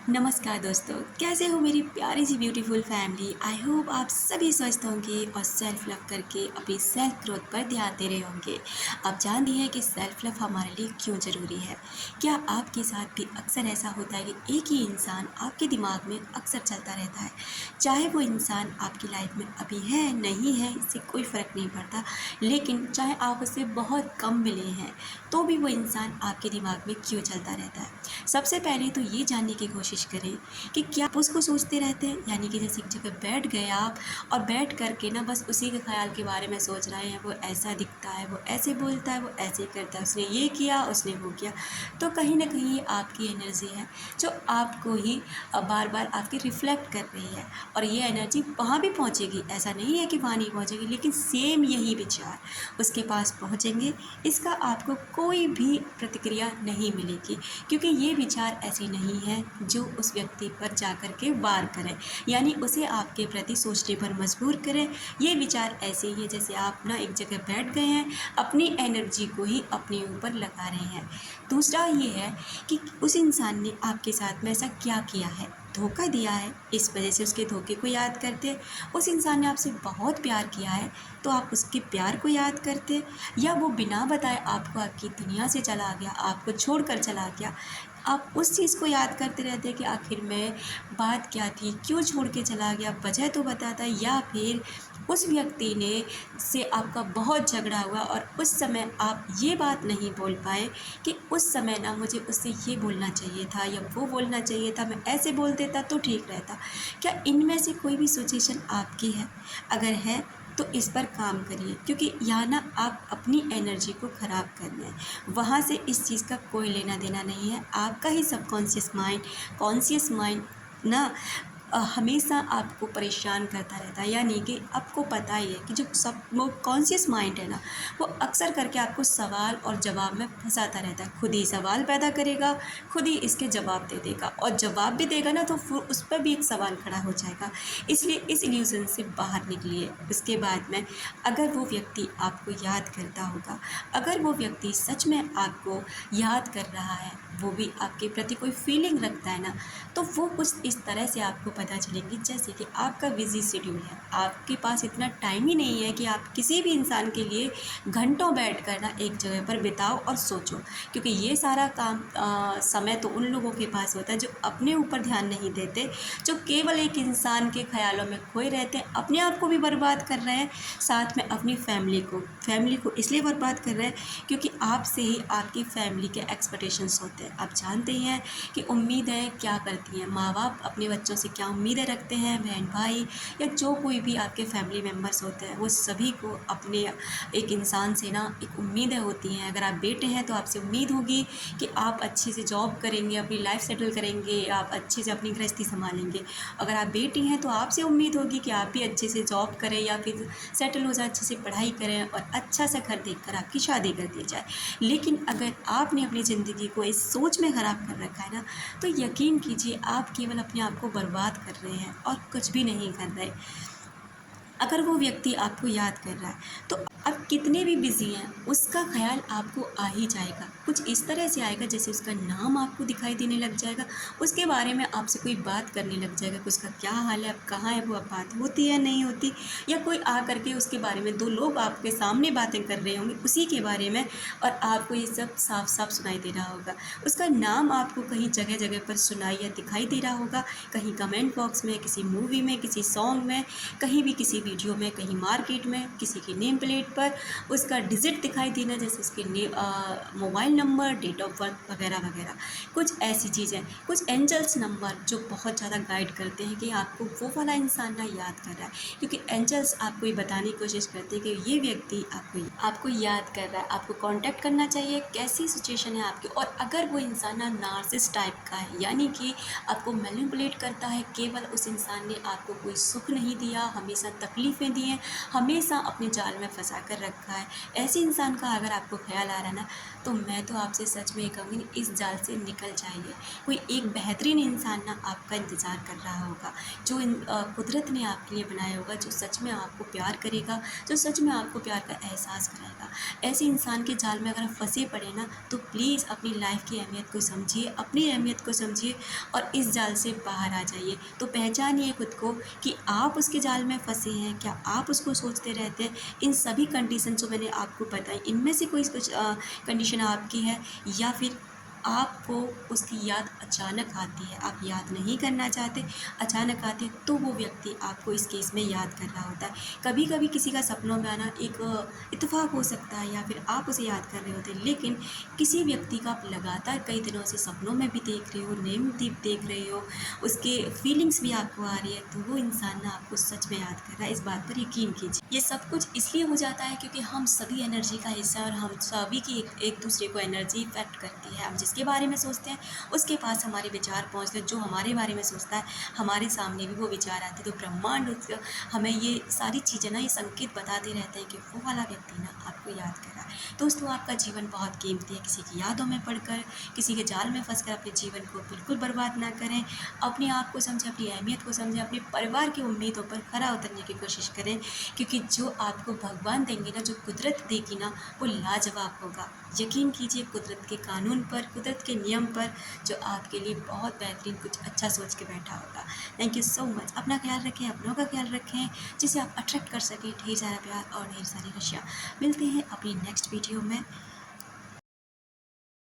नमस्कार दोस्तों, कैसे हो मेरी प्यारी सी ब्यूटीफुल फैमिली। आई होप आप सभी स्वस्थ होंगे और सेल्फ लव करके अपनी सेल्फ ग्रोथ पर ध्यान दे रहे होंगे। आप जानती हैं कि सेल्फ लव हमारे लिए क्यों ज़रूरी है। क्या आपके साथ भी अक्सर ऐसा होता है कि एक ही इंसान आपके दिमाग में अक्सर चलता रहता है, चाहे वो इंसान आपकी लाइफ में अभी है नहीं है इससे कोई फ़र्क नहीं पड़ता, लेकिन चाहे आप उससे बहुत कम मिले हैं तो भी वो इंसान आपके दिमाग में क्यों चलता रहता है। सबसे पहले तो ये जानने की कोशिश करें कि क्या आप उसको सोचते रहते हैं, यानी कि जैसे एक जगह बैठ गए आप और बैठ करके ना बस उसी के ख्याल के बारे में सोच रहे हैं, वो ऐसा दिखता है, वो ऐसे बोलता है, वो ऐसे करता है, उसने ये किया, उसने वो किया। तो कहीं ना कहीं आपकी एनर्जी है जो आपको ही बार बार आपकी रिफ्लेक्ट कर रही है, और ये एनर्जी वहाँ भी पहुँचेगी, ऐसा नहीं है कि वहाँ नहीं पहुँचेगी, लेकिन सेम यही विचार उसके पास पहुँचेंगे। इसका आपको कोई भी प्रतिक्रिया नहीं मिलेगी, क्योंकि ये विचार ऐसे नहीं है जो उस व्यक्ति पर जा कर के वार करें, यानी उसे आपके प्रति सोचने पर मजबूर करें। ये विचार ऐसे ही है जैसे आप ना एक जगह बैठ गए हैं, अपनी एनर्जी को ही अपने ऊपर लगा रहे हैं। दूसरा ये है कि उस इंसान ने आपके साथ में ऐसा क्या किया है, धोखा दिया है, इस वजह से उसके धोखे को याद करते। उस इंसान ने आपसे बहुत प्यार किया है तो आप उसके प्यार को याद करते, या वो बिना बताए आपको आपकी दुनिया से चला गया, आपको छोड़कर चला गया, आप उस चीज़ को याद करते रहते कि आखिर में बात क्या थी, क्यों छोड़ के चला गया, वजह तो बताता। या फिर उस व्यक्ति ने से आपका बहुत झगड़ा हुआ और उस समय आप ये बात नहीं बोल पाए कि उस समय ना मुझे उससे ये बोलना चाहिए था या वो बोलना चाहिए था, मैं ऐसे बोल देता तो ठीक रहता। क्या इनमें से कोई भी सिचुएशन आपकी है? अगर है तो इस पर काम करिए, क्योंकि यहाँ ना आप अपनी एनर्जी को ख़राब कर रहे हैं। वहाँ से इस चीज़ का कोई लेना देना नहीं है। आपका ही सबकॉन्शियस माइंड, कॉन्शियस माइंड ना हमेशा आपको परेशान करता रहता है, यानी कि आपको पता ही है कि जो सब वो कॉन्शियस माइंड है ना, वो अक्सर करके आपको सवाल और जवाब में फंसाता रहता है। खुद ही सवाल पैदा करेगा, खुद ही इसके जवाब दे देगा, और जवाब भी देगा ना तो फिर उस पर भी एक सवाल खड़ा हो जाएगा। इसलिए इस इल्यूज़न से बाहर निकलिए। उसके बाद में अगर वो व्यक्ति आपको याद करता होगा, अगर वो व्यक्ति सच में आपको याद कर रहा है, वो भी आपके प्रति कोई फीलिंग रखता है ना, तो वो कुछ इस तरह से आपको पता चलेगी जैसे कि आपका बिजी शेड्यूल है, आपके पास इतना टाइम ही नहीं है कि आप किसी भी इंसान के लिए घंटों बैठ कर ना एक जगह पर बिताओ और सोचो। क्योंकि ये सारा काम समय तो उन लोगों के पास होता है जो अपने ऊपर ध्यान नहीं देते, जो केवल एक इंसान के ख्यालों में खोए रहते हैं, अपने आप को भी बर्बाद कर रहे हैं, साथ में अपनी फैमिली को इसलिए बर्बाद कर रहे हैं क्योंकि आपसे ही आपकी फैमिली के एक्सपेक्टेशंस होते हैं। आप जानते हैं कि उम्मीदें क्या करती हैं, माँ बाप अपने बच्चों से क्या उम्मीदें रखते हैं, बहन भाई या जो कोई भी आपके फैमिली मेम्बर्स होते हैं, वो सभी को अपने एक इंसान से ना एक उम्मीदें होती हैं। अगर आप बेटे हैं तो आपसे उम्मीद होगी कि आप अच्छे से जॉब करेंगे, अपनी लाइफ सेटल करेंगे, आप अच्छे से अपनी गृहस्थी संभालेंगे। अगर आप बेटी हैं तो आपसे उम्मीद होगी कि आप भी अच्छे से जॉब करें या फिर सेटल हो जाए, अच्छे से पढ़ाई करें और अच्छा सा घर देखकर आपकी शादी कर दी जाए। लेकिन अगर आपने अपनी ज़िंदगी को इस सोच में ख़राब कर रखा है ना, तो यकीन कीजिए आप केवल अपने आप को बर्बाद कर रहे हैं और कुछ भी नहीं कर रहे। अगर वो व्यक्ति आपको याद कर रहा है तो आप कितने भी बिज़ी हैं, उसका ख्याल आपको आ ही जाएगा। कुछ इस तरह से आएगा जैसे उसका नाम आपको दिखाई देने लग जाएगा, उसके बारे में आपसे कोई बात करने लग जाएगा कि उसका क्या हाल है, अब कहाँ है वो, अब बात होती है नहीं होती, या कोई आ करके उसके बारे में, दो लोग आपके सामने बातें कर रहे होंगे उसी के बारे में, और आपको ये सब साफ साफ सुनाई दे रहा होगा। उसका नाम आपको कहीं जगह जगह पर सुनाई या दिखाई दे रहा होगा, कहीं कमेंट बॉक्स में, किसी मूवी में, किसी सॉन्ग में, कहीं भी किसी वीडियो में, कहीं मार्केट में, किसी की नेम प्लेट पर उसका डिजिट दिखाई देना, जैसे उसके mobile number, date of birth वगैरह वगैरह। कुछ ऐसी चीज़ें, कुछ एंजल्स नंबर जो बहुत ज़्यादा गाइड करते हैं कि आपको वो वाला इंसान ना याद कर रहा है, क्योंकि एंजल्स आपको ये बताने की कोशिश करते हैं कि ये व्यक्ति आपको याद कर रहा है, आपको कांटेक्ट करना चाहिए, कैसी सिचुएशन है आपकी। और अगर वो इंसान ना नार्सिसिस्ट टाइप का है, यानी कि आपको मैनिपुलेट करता है, केवल उस इंसान ने आपको कोई सुख नहीं दिया, हमेशा तकलीफ़ें दी हैं, हमेशा अपने जाल में फंसा कर रखा है, ऐसे इंसान का अगर आपको ख्याल आ रहा है ना, तो तो मैं तो आपसे सच में ये कहूँगी, इस जाल से निकल जाइए। कोई एक बेहतरीन इंसान ना आपका इंतज़ार कर रहा होगा, जो कुदरत ने आपके लिए बनाया होगा, जो सच में आपको प्यार करेगा, जो सच में आपको प्यार का एहसास कराएगा। ऐसे इंसान के जाल में अगर आप फँसे पड़े ना, तो प्लीज़ अपनी लाइफ़ की अहमियत को समझिए, अपनी अहमियत को समझिए और इस जाल से बाहर आ जाइए। तो पहचानिए खुद को कि आप उसके जाल में फँसे हैं, क्या आप उसको सोचते रहते हैं? इन सभी कंडीशन जो मैंने आपको बताई, इनमें से कोई कुछ कंडीशन आपकी है, या फिर आपको उसकी याद अचानक आती है, आप याद नहीं करना चाहते, अचानक आती है, तो वो व्यक्ति आपको इस केस में याद कर रहा होता है। कभी कभी किसी का सपनों में आना एक इत्तेफाक हो सकता है, या फिर आप उसे याद कर रहे होते हैं, लेकिन किसी व्यक्ति का आप लगातार कई दिनों से सपनों में भी देख रहे हो, नेम भी देख रहे हो, उसके फीलिंग्स भी आपको आ रही है, तो वो इंसान ना आपको सच में याद कर रहा है। इस बात पर यकीन कीजिए। ये सब कुछ इसलिए हो जाता है क्योंकि हम सभी एनर्जी का हिस्सा है, और हम सभी की एक दूसरे को एनर्जी इफेक्ट करती है। हम जिसके बारे में सोचते हैं उसके पास हमारे विचार पहुँचते हैं, जो हमारे बारे में सोचता है हमारे सामने भी वो विचार आते हैं। तो ब्रह्मांड हमें ये सारी चीज़ें ना, ये संकेत बताते रहते हैं कि वो वाला व्यक्ति ना आपको याद कर रहा है। दोस्तों, आपका जीवन बहुत कीमती है। किसी की यादों में पड़कर, किसी के जाल में फंसकर अपने जीवन को बिल्कुल बर्बाद ना करें। अपने आप को समझें, अपनी अहमियत को समझें, अपने परिवार की उम्मीदों पर खरा उतरने की कोशिश करें, क्योंकि जो आपको भगवान देंगे ना, जो कुदरत देगी ना, वो लाजवाब होगा। यकीन कीजिए कुदरत के कानून पर, कुदरत के नियम पर, जो आपके लिए बहुत बेहतरीन कुछ अच्छा सोच के बैठा होगा। Thank you so much. अपना ख्याल रखें, अपनों का ख्याल रखें, जिसे आप अट्रैक्ट कर सकें ढेर सारा प्यार और ढेर सारी खुशियाँ। मिलते हैं अपनी नेक्स्ट वीडियो में।